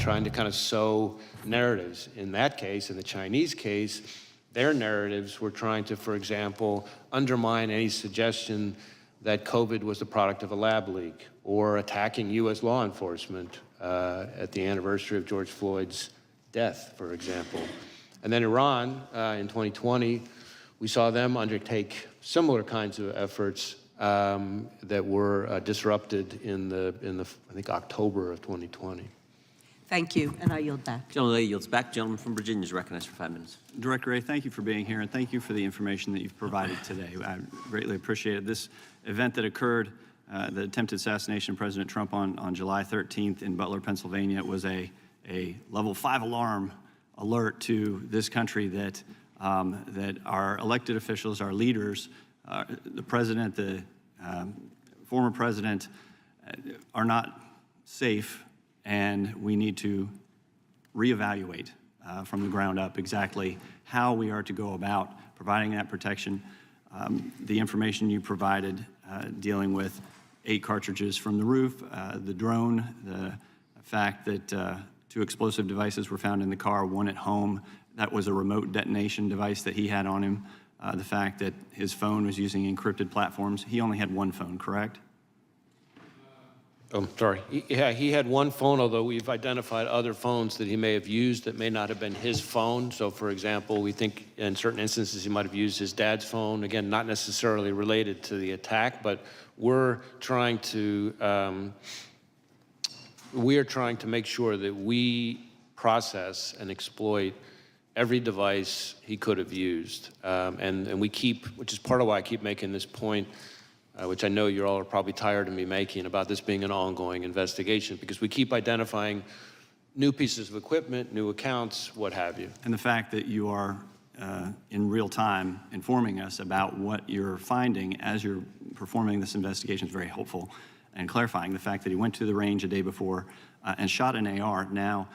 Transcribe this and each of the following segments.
trying to kind of sow narratives. In that case, in the Chinese case, their narratives were trying to, for example, undermine any suggestion that COVID was the product of a lab leak, or attacking U.S. law enforcement at the anniversary of George Floyd's death, for example. And then Iran, in 2020, we saw them undertake similar kinds of efforts that were disrupted in the I think October of 2020. Thank you, and I yield back. Gentleman yields back. Gentleman from Virginia is recognized for 5 minutes. Director Wray, thank you for being here, and thank you for the information that you've provided today. I greatly appreciate it. This event that occurred, the attempted assassination of President Trump on July 13th in Butler, Pennsylvania, was a level 5 alarm alert to this country that that our elected officials, our leaders, the president, the former president, are not safe, and we need to reevaluate from the ground up exactly how we are to go about providing that protection. The information you provided dealing with 8 cartridges from the roof, the drone, the fact that 2 explosive devices were found in the car, 1 at home. That was a remote detonation device that he had on him. The fact that his phone was using encrypted platforms. He only had 1 phone, correct? Oh, sorry. Yeah, he had 1 phone, although we've identified other phones that he may have used that may not have been his phone. So, for example, we think in certain instances he might have used his dad's phone. Again, not necessarily related to the attack, but we're trying to make sure that we process and exploit every device he could have used. And we keep, which is part of why I keep making this point, which I know you all are probably tired of me making, about this being an ongoing investigation, because we keep identifying new pieces of equipment, new accounts, what have you. And the fact that you are in real time informing us about what you're finding as you're performing this investigation is very helpful, and clarifying the fact that he went to the range a day before and shot an AR. Now,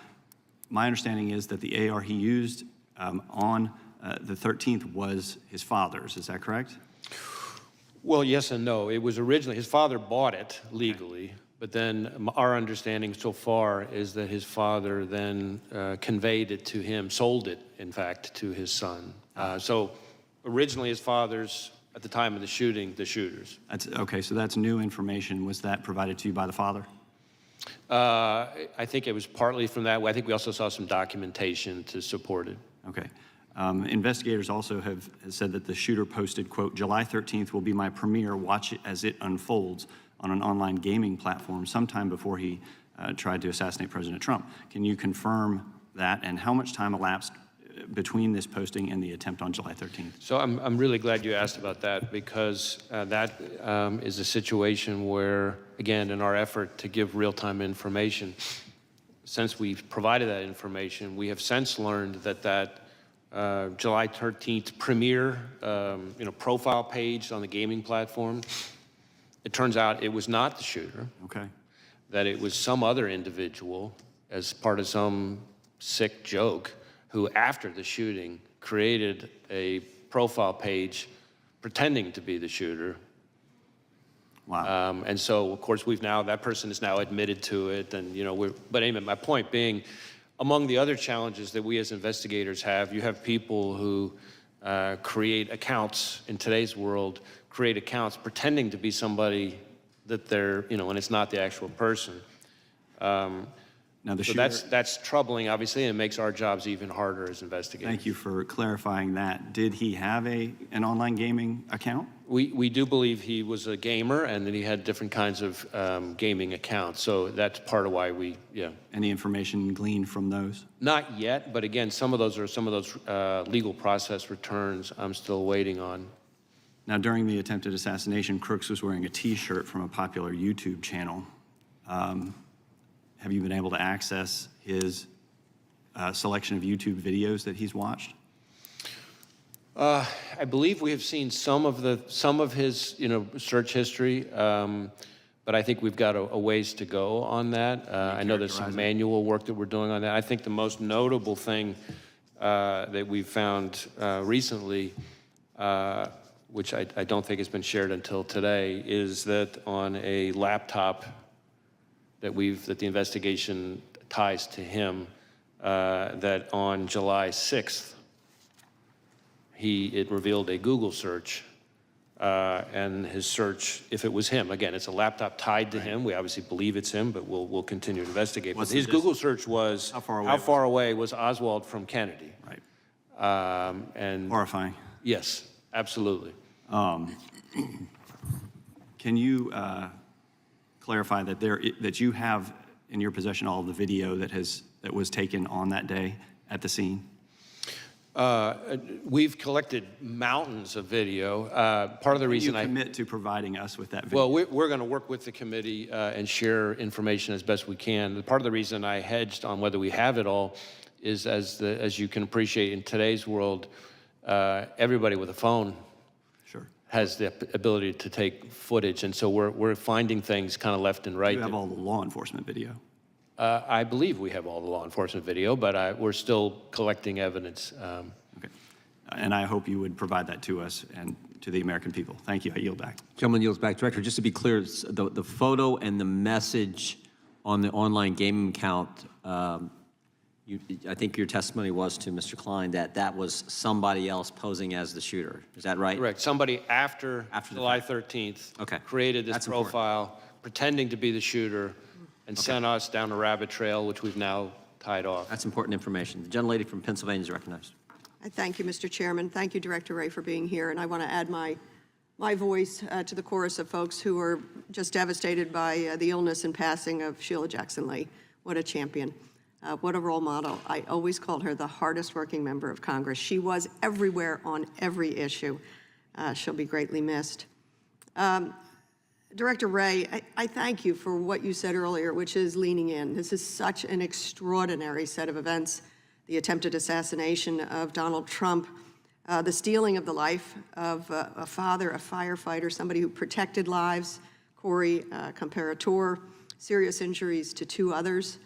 my understanding is that the AR he used on the 13th was his father's. Is that correct? Well, yes and no. It was originally, his father bought it legally, but then our understanding so far is that his father then conveyed it to him, sold it, in fact, to his son. So originally his father's, at the time of the shooting, the shooter's. Okay, so that's new information. Was that provided to you by the father? I think it was partly from that. I think we also saw some documentation to support it. Okay. Investigators also have said that the shooter posted, quote, "July 13th will be my premiere. Watch it as it unfolds," on an online gaming platform sometime before he tried to assassinate President Trump. Can you confirm that, and how much time elapsed between this posting and the attempt on July 13th? So I'm really glad you asked about that, because that is a situation where, again, in our effort to give real-time information, since we've provided that information, we have since learned that July 13th premiere, profile page on the gaming platform, it turns out it was not the shooter. Okay. That it was some other individual as part of some sick joke who, after the shooting, created a profile page pretending to be the shooter. Wow. And so, of course, that person is now admitted to it, and but anyway, my point being, among the other challenges that we as investigators have, you have people who create accounts in today's world, create accounts pretending to be somebody that they're, and it's not the actual person. Now the so shooter, that's troubling, obviously, and it makes our jobs even harder as investigators. Thank you for clarifying that. Did he have an online gaming account? We do believe he was a gamer, and that he had different kinds of gaming accounts. So that's part of why Any information gleaned from those? Not yet, but again, some of those legal process returns I'm still waiting on. Now, during the attempted assassination, Crooks was wearing a T-shirt from a popular YouTube channel. Have you been able to access his selection of YouTube videos that he's watched? I believe we have seen some of his search history, but I think we've got a ways to go on that. I know there's some manual work that we're doing on that. I think the most notable thing that we've found recently, which I don't think has been shared until today, is that on a laptop that the investigation ties to him, that on July 6th, it revealed a Google search, and his search, if it was him, again, it's a laptop tied to him. We obviously believe it's him, but we'll continue to investigate. What's But his the Google search was, How far away how was far away was Oswald from Kennedy? Right. And Horrifying. yes, absolutely. Can you clarify that that you have in your possession all of the video that was taken on that day at the scene? We've collected mountains of video. Part of the reason Can you commit to providing us with that video? Well, we're going to work with the committee and share information as best we can. Part of the reason I hedged on whether we have it all is, as you can appreciate, in today's world, everybody with a phone Sure. has the ability to take footage, and so we're finding things kind of left and right. You have all the law enforcement video. I believe we have all the law enforcement video, but we're still collecting evidence. Okay. And I hope you would provide that to us and to the American people. Thank you. I yield back. Gentleman yields back. Director, just to be clear, the photo and the message on the online gaming account, I think your testimony was to Mr. Kline that was somebody else posing as the shooter. Is that right? Correct. Somebody after the July fact. 13th Okay. created this That's important. profile, pretending to be the shooter, and sent us down a rabbit trail, which we've now tied off. That's important information. The gentlelady from Pennsylvania is recognized. I thank you, Mr. Chairman. Thank you, Director Wray, for being here. And I want to add my voice to the chorus of folks who are just devastated by the illness and passing of Sheila Jackson Lee. What a champion. What a role model. I always called her the hardest working member of Congress. She was everywhere on every issue. She'll be greatly missed. Director Wray, I thank you for what you said earlier, which is leaning in. This is such an extraordinary set of events. The attempted assassination of Donald Trump, the stealing of the life of a father, a firefighter, somebody who protected lives, Corey Comparator, serious injuries to 2 others.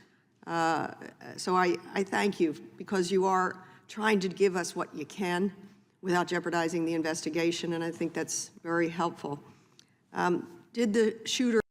So I thank you because you are trying to give us what you can without jeopardizing the investigation, and I think that's very helpful. Did the shooter